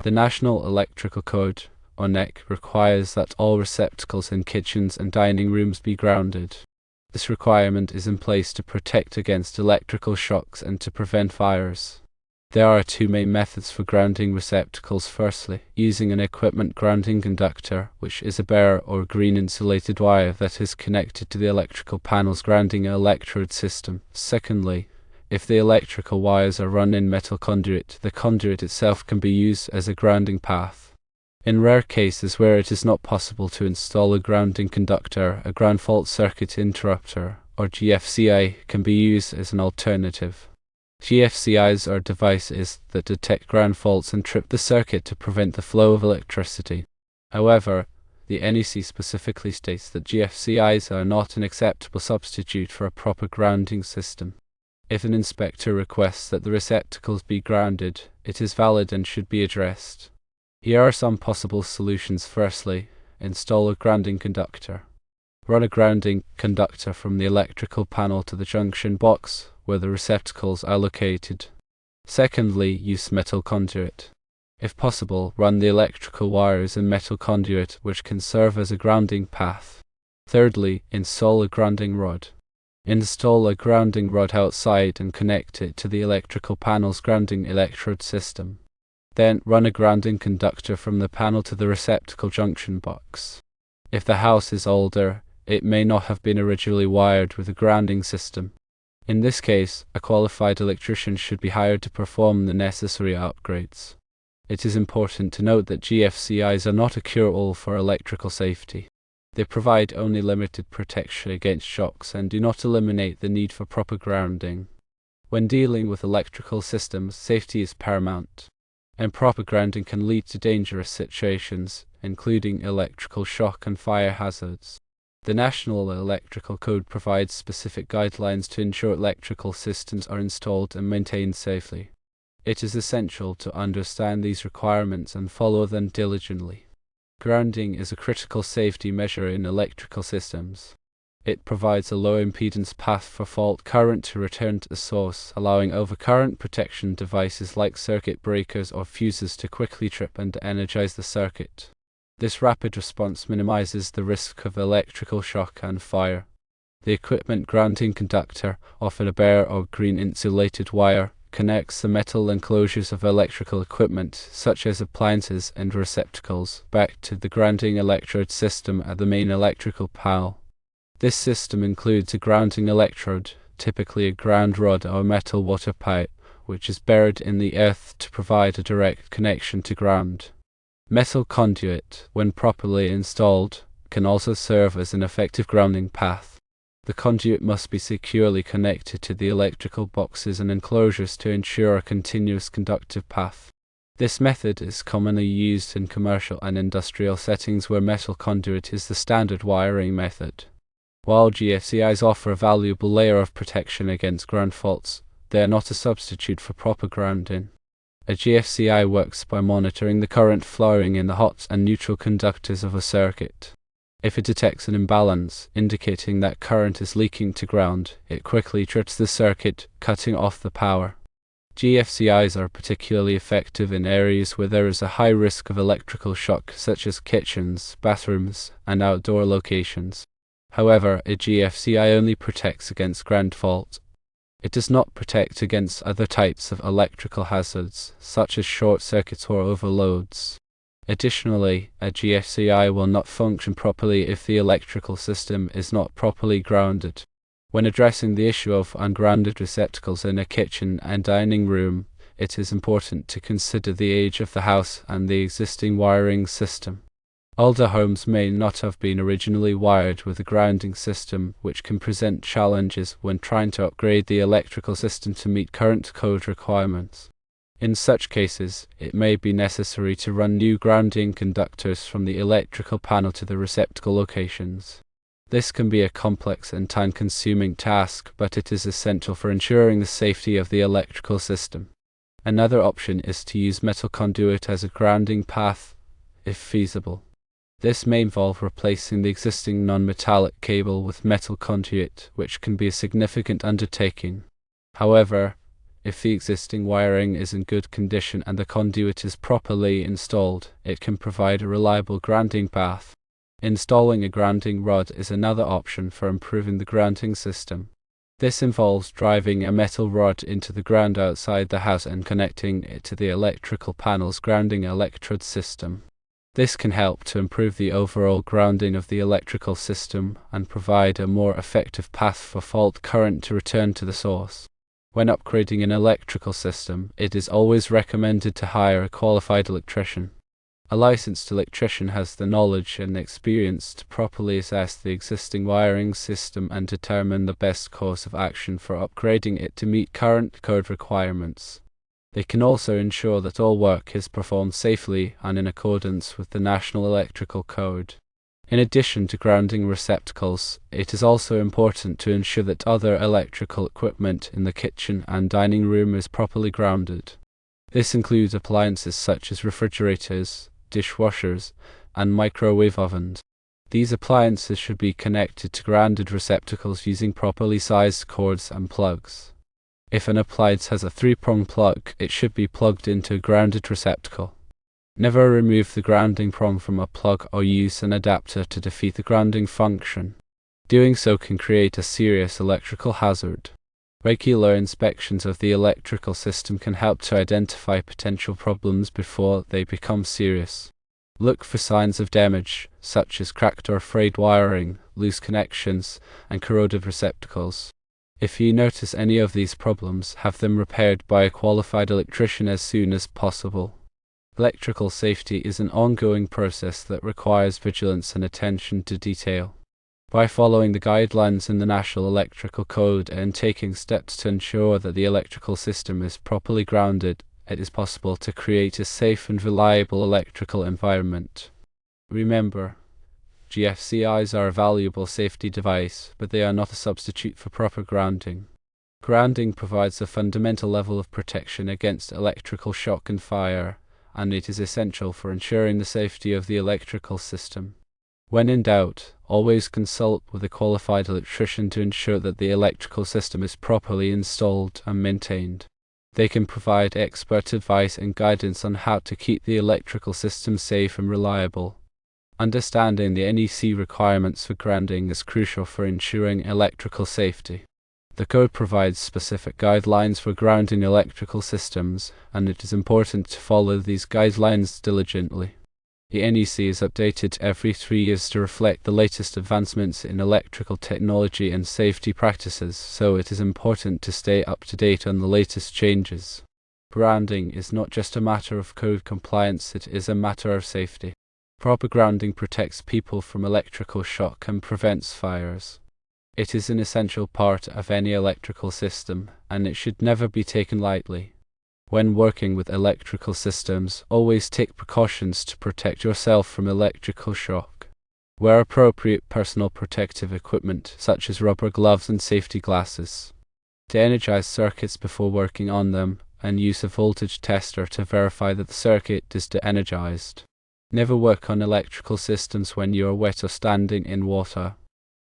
The National Electrical Code, or NEC, requires that all receptacles in kitchens and dining rooms be grounded. This requirement is in place to protect against electrical shocks and to prevent fires. There are two main methods for grounding receptacles. Firstly, using an equipment grounding conductor, which is a bare or green insulated wire that is connected to the electrical panel's grounding electrode system. Secondly, if the electrical wires are run in metal conduit, the conduit itself can be used as a grounding path. In rare cases where it is not possible to install a grounding conductor, a ground fault circuit interrupter, or GFCI, can be used as an alternative. GFCIs are devices that detect ground faults and trip the circuit to prevent the flow of electricity. However, the NEC specifically states that GFCIs are not an acceptable substitute for a proper grounding system. If an inspector requests that the receptacles be grounded, it is valid and should be addressed. Here are some possible solutions. Firstly, install a grounding conductor. Run a grounding conductor from the electrical panel to the junction box, where the receptacles are located. Secondly, use metal conduit. If possible, run the electrical wires in metal conduit, which can serve as a grounding path. Thirdly, install a grounding rod. Install a grounding rod outside and connect it to the electrical panel's grounding electrode system. Then run a grounding conductor from the panel to the receptacle junction box. If the house is older, it may not have been originally wired with a grounding system. In this case, a qualified electrician should be hired to perform the necessary upgrades. It is important to note that GFCIs are not a cure-all for electrical safety. They provide only limited protection against shocks and do not eliminate the need for proper grounding. When dealing with electrical systems, safety is paramount. Improper grounding can lead to dangerous situations, including electrical shock and fire hazards. The National Electrical Code provides specific guidelines to ensure electrical systems are installed and maintained safely. It is essential to understand these requirements and follow them diligently. Grounding is a critical safety measure in electrical systems. It provides a low impedance path for fault current to return to the source, allowing overcurrent protection devices like circuit breakers or fuses to quickly trip and energize the circuit. This rapid response minimizes the risk of electrical shock and fire. The equipment grounding conductor, often a bare or green insulated wire, connects the metal enclosures of electrical equipment, such as appliances and receptacles, back to the grounding electrode system at the main electrical panel. This system includes a grounding electrode, typically a ground rod or metal water pipe, which is buried in the earth to provide a direct connection to ground. Metal conduit, when properly installed, can also serve as an effective grounding path. The conduit must be securely connected to the electrical boxes and enclosures to ensure a continuous conductive path. This method is commonly used in commercial and industrial settings where metal conduit is the standard wiring method. While GFCIs offer a valuable layer of protection against ground faults, they are not a substitute for proper grounding. A GFCI works by monitoring the current flowing in the hot and neutral conductors of a circuit. If it detects an imbalance, indicating that current is leaking to ground, it quickly trips the circuit, cutting off the power. GFCIs are particularly effective in areas where there is a high risk of electrical shock, such as kitchens, bathrooms, and outdoor locations. However, a GFCI only protects against ground fault. It does not protect against other types of electrical hazards, such as short circuits or overloads. Additionally, a GFCI will not function properly if the electrical system is not properly grounded. When addressing the issue of ungrounded receptacles in a kitchen and dining room, it is important to consider the age of the house and the existing wiring system. Older homes may not have been originally wired with a grounding system, which can present challenges when trying to upgrade the electrical system to meet current code requirements. In such cases, it may be necessary to run new grounding conductors from the electrical panel to the receptacle locations. This can be a complex and time-consuming task, but it is essential for ensuring the safety of the electrical system. Another option is to use metal conduit as a grounding path, if feasible. This may involve replacing the existing non-metallic cable with metal conduit, which can be a significant undertaking. However, If the existing wiring is in good condition and the conduit is properly installed, it can provide a reliable grounding path. Installing a grounding rod is another option for improving the grounding system. This involves driving a metal rod into the ground outside the house and connecting it to the electrical panel's grounding electrode system. This can help to improve the overall grounding of the electrical system and provide a more effective path for fault current to return to the source. When upgrading an electrical system, it is always recommended to hire a qualified electrician. A licensed electrician has the knowledge and experience to properly assess the existing wiring system and determine the best course of action for upgrading it to meet current code requirements. They can also ensure that all work is performed safely and in accordance with the National Electrical Code. In addition to grounding receptacles, it is also important to ensure that other electrical equipment in the kitchen and dining room is properly grounded. This includes appliances such as refrigerators, dishwashers, and microwave ovens. These appliances should be connected to grounded receptacles using properly sized cords and plugs. If an appliance has a 3-prong plug, it should be plugged into a grounded receptacle. Never remove the grounding prong from a plug or use an adapter to defeat the grounding function. Doing so can create a serious electrical hazard. Regular inspections of the electrical system can help to identify potential problems before they become serious. Look for signs of damage, such as cracked or frayed wiring, loose connections, and corroded receptacles. If you notice any of these problems, have them repaired by a qualified electrician as soon as possible. Electrical safety is an ongoing process that requires vigilance and attention to detail. By following the guidelines in the National Electrical Code and taking steps to ensure that the electrical system is properly grounded, it is possible to create a safe and reliable electrical environment. Remember, GFCIs are a valuable safety device, but they are not a substitute for proper grounding. Grounding provides a fundamental level of protection against electrical shock and fire, and it is essential for ensuring the safety of the electrical system. When in doubt, always consult with a qualified electrician to ensure that the electrical system is properly installed and maintained. They can provide expert advice and guidance on how to keep the electrical system safe and reliable. Understanding the NEC requirements for grounding is crucial for ensuring electrical safety. The code provides specific guidelines for grounding electrical systems, and it is important to follow these guidelines diligently. The NEC is updated every 3 years to reflect the latest advancements in electrical technology and safety practices, so it is important to stay up to date on the latest changes. Grounding is not just a matter of code compliance, it is a matter of safety. Proper grounding protects people from electrical shock and prevents fires. It is an essential part of any electrical system, and it should never be taken lightly. When working with electrical systems, always take precautions to protect yourself from electrical shock. Wear appropriate personal protective equipment, such as rubber gloves and safety glasses. De-energize circuits before working on them, and use a voltage tester to verify that the circuit is de-energized. Never work on electrical systems when you are wet or standing in water.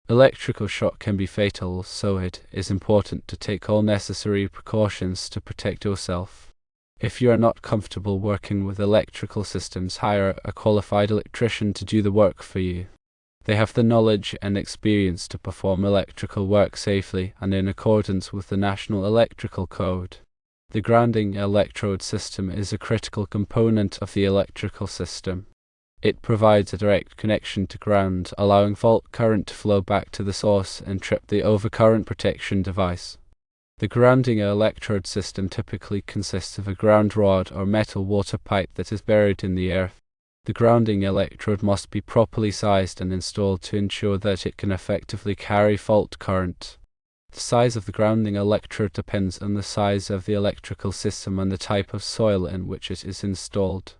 Electrical shock can be fatal, so it is important to take all necessary precautions to protect yourself. If you are not comfortable working with electrical systems, hire a qualified electrician to do the work for you. They have the knowledge and experience to perform electrical work safely and in accordance with the National Electrical Code. The grounding electrode system is a critical component of the electrical system. It provides a direct connection to ground, allowing fault current to flow back to the source and trip the overcurrent protection device. The grounding electrode system typically consists of a ground rod or metal water pipe that is buried in the earth. The grounding electrode must be properly sized and installed to ensure that it can effectively carry fault current. The size of the grounding electrode depends on the size of the electrical system and the type of soil in which it is installed.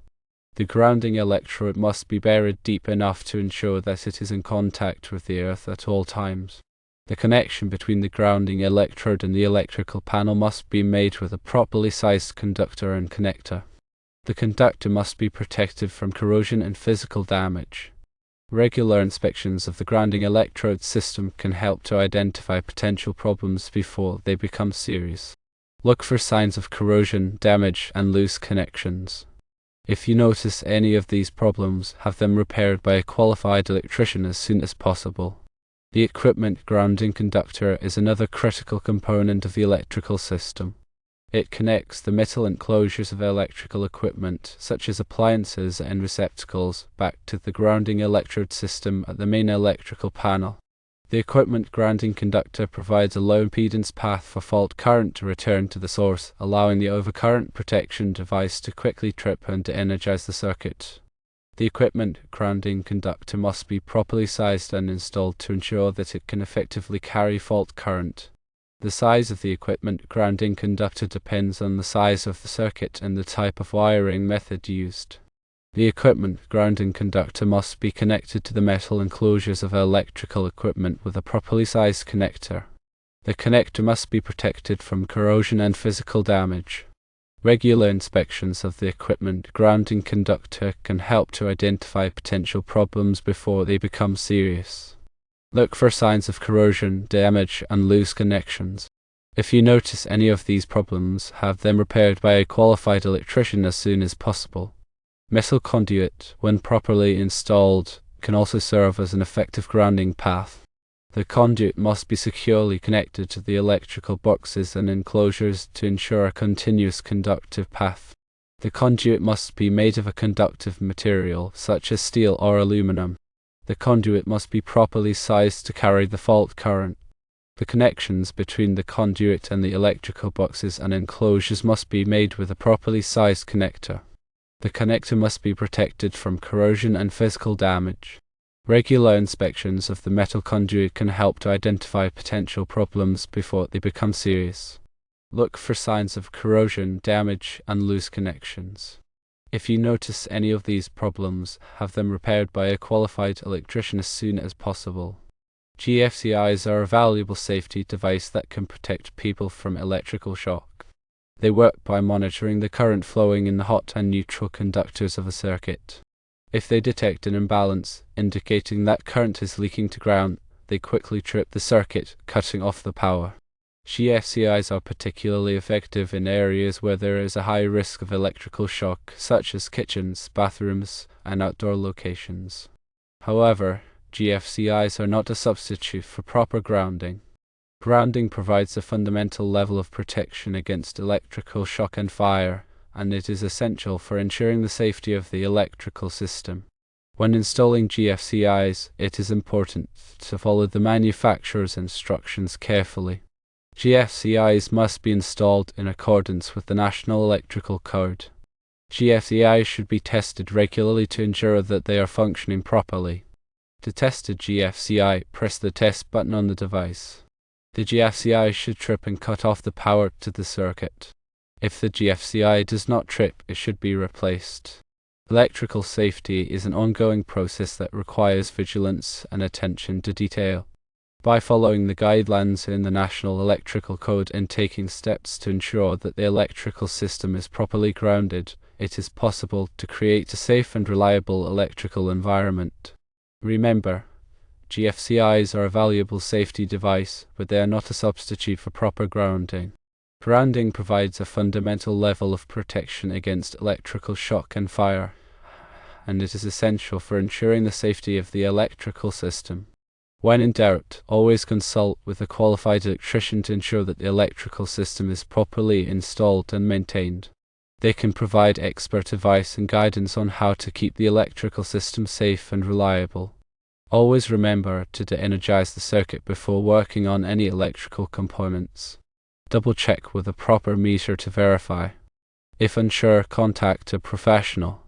The grounding electrode must be buried deep enough to ensure that it is in contact with the earth at all times. The connection between the grounding electrode and the electrical panel must be made with a properly sized conductor and connector. The conductor must be protected from corrosion and physical damage. Regular inspections of the grounding electrode system can help to identify potential problems before they become serious. Look for signs of corrosion, damage, and loose connections. If you notice any of these problems, have them repaired by a qualified electrician as soon as possible. The equipment grounding conductor is another critical component of the electrical system. It connects the metal enclosures of electrical equipment, such as appliances and receptacles, back to the grounding electrode system at the main electrical panel. The equipment grounding conductor provides a low impedance path for fault current to return to the source, allowing the overcurrent protection device to quickly trip and to energize the circuit. The equipment grounding conductor must be properly sized and installed to ensure that it can effectively carry fault current. The size of the equipment grounding conductor depends on the size of the circuit and the type of wiring method used. The equipment grounding conductor must be connected to the metal enclosures of electrical equipment with a properly sized connector. The connector must be protected from corrosion and physical damage. Regular inspections of the equipment grounding conductor can help to identify potential problems before they become serious. Look for signs of corrosion, damage, and loose connections. If you notice any of these problems, have them repaired by a qualified electrician as soon as possible. Metal conduit, when properly installed, can also serve as an effective grounding path. The conduit must be securely connected to the electrical boxes and enclosures to ensure a continuous conductive path. The conduit must be made of a conductive material, such as steel or aluminum. The conduit must be properly sized to carry the fault current. The connections between the conduit and the electrical boxes and enclosures must be made with a properly sized connector. The connector must be protected from corrosion and physical damage. Regular inspections of the metal conduit can help to identify potential problems before they become serious. Look for signs of corrosion, damage, and loose connections. If you notice any of these problems, have them repaired by a qualified electrician as soon as possible. GFCIs are a valuable safety device that can protect people from electrical shock. They work by monitoring the current flowing in the hot and neutral conductors of a circuit. If they detect an imbalance, indicating that current is leaking to ground, they quickly trip the circuit, cutting off the power. GFCIs are particularly effective in areas where there is a high risk of electrical shock, such as kitchens, bathrooms, and outdoor locations. However, GFCIs are not a substitute for proper grounding. Grounding provides a fundamental level of protection against electrical shock and fire, and it is essential for ensuring the safety of the electrical system. When installing GFCIs, it is important to follow the manufacturer's instructions carefully. GFCIs must be installed in accordance with the National Electrical Code. GFCIs should be tested regularly to ensure that they are functioning properly. To test a GFCI, press the test button on the device. The GFCI should trip and cut off the power to the circuit. If the GFCI does not trip, it should be replaced. Electrical safety is an ongoing process that requires vigilance and attention to detail. By following the guidelines in the National Electrical Code and taking steps to ensure that the electrical system is properly grounded, it is possible to create a safe and reliable electrical environment. Remember, GFCIs are a valuable safety device, but they are not a substitute for proper grounding. Grounding provides a fundamental level of protection against electrical shock and fire, and it is essential for ensuring the safety of the electrical system. When in doubt, always consult with a qualified electrician to ensure that the electrical system is properly installed and maintained. They can provide expert advice and guidance on how to keep the electrical system safe and reliable. Always remember to de-energize the circuit before working on any electrical components. Double check with a proper meter to verify. If unsure, contact a professional.